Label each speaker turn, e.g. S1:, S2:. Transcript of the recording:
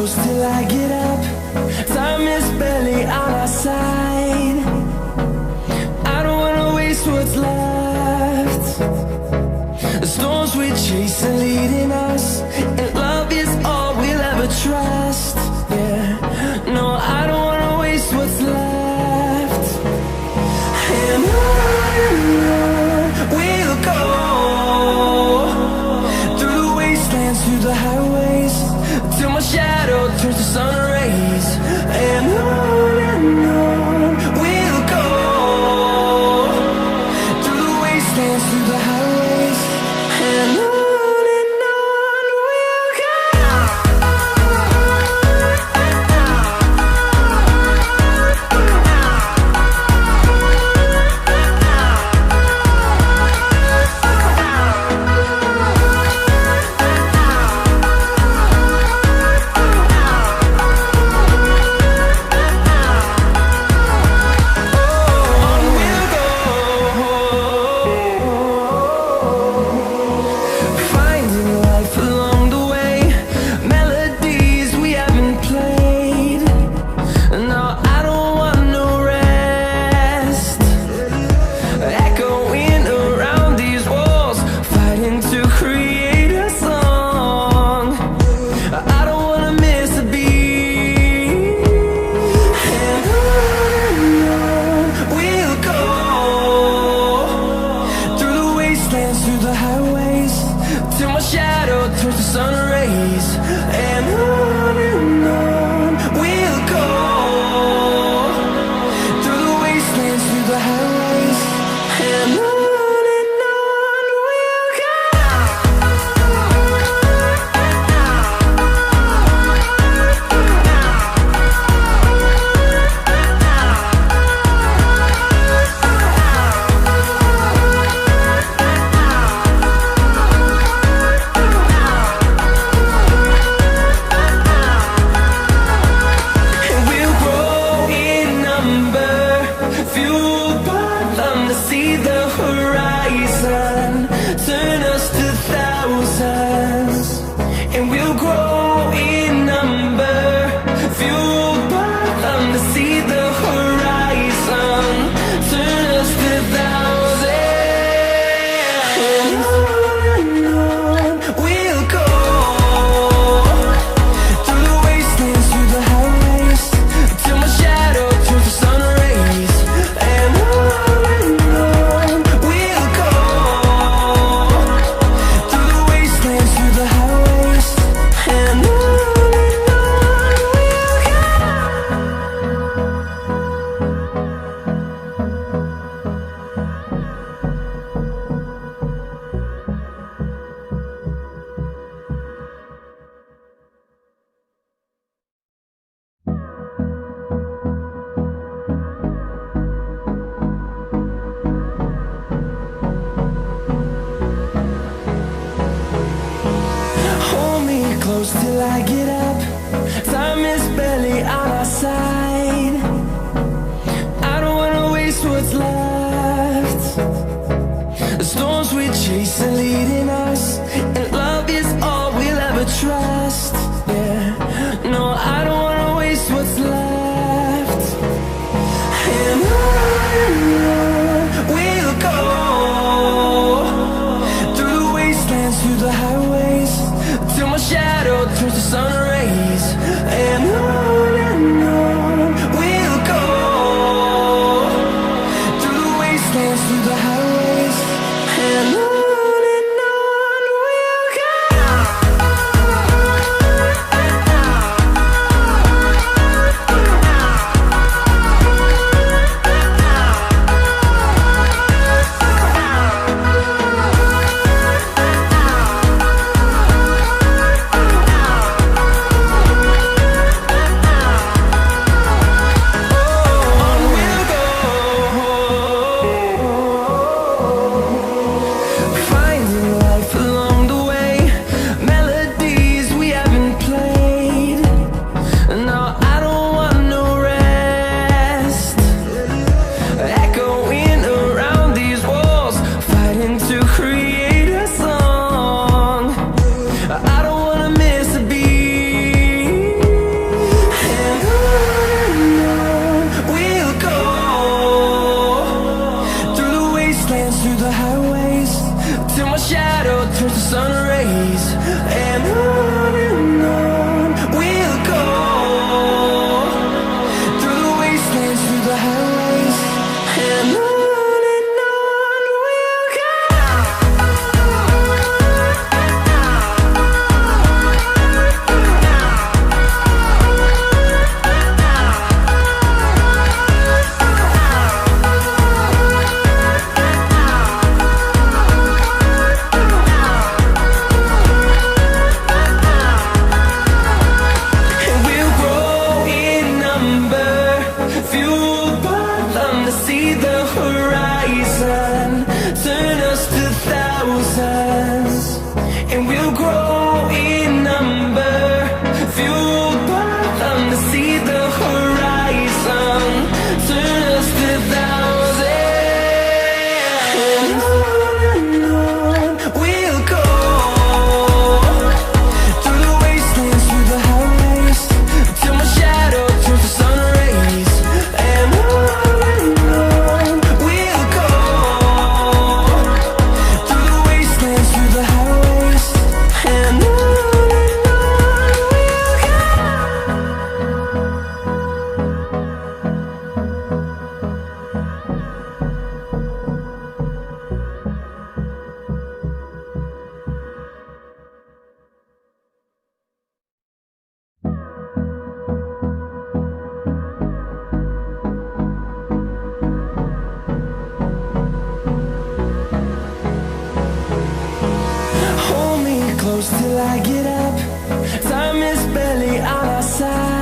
S1: close till I get up. Time is barely on our side. I don't wanna waste what's left. The storms we chase are leading us, and love is all we'll ever trust. Yeah, no, I don't wanna waste what's left. And on we'll go, through the wastelands, through the highways, till my shadow turns to sun rays. And on we'll go, through the wastelands, through the highways, and on we'll go. Through the highways, till my shadow turns to sun rays. And on we'll go, through the wastelands, through the highways, and on we'll go. See the horizon, turn us to thousands, and we'll grow in number, fueled by them. To see the horizon, turn us to thousands, and on we'll go, through the wastelands, through the highways, till my shadow turns to sun rays. And close till I get up. Time is barely on our side. I don't wanna waste what's left. The storms we chase are leading us, and love is all we'll ever trust. Yeah, no, I don't wanna waste what's left. And on we'll go, through the wastelands, through the highways, till my shadow turns to sun close till I get up. Time is barely on our side.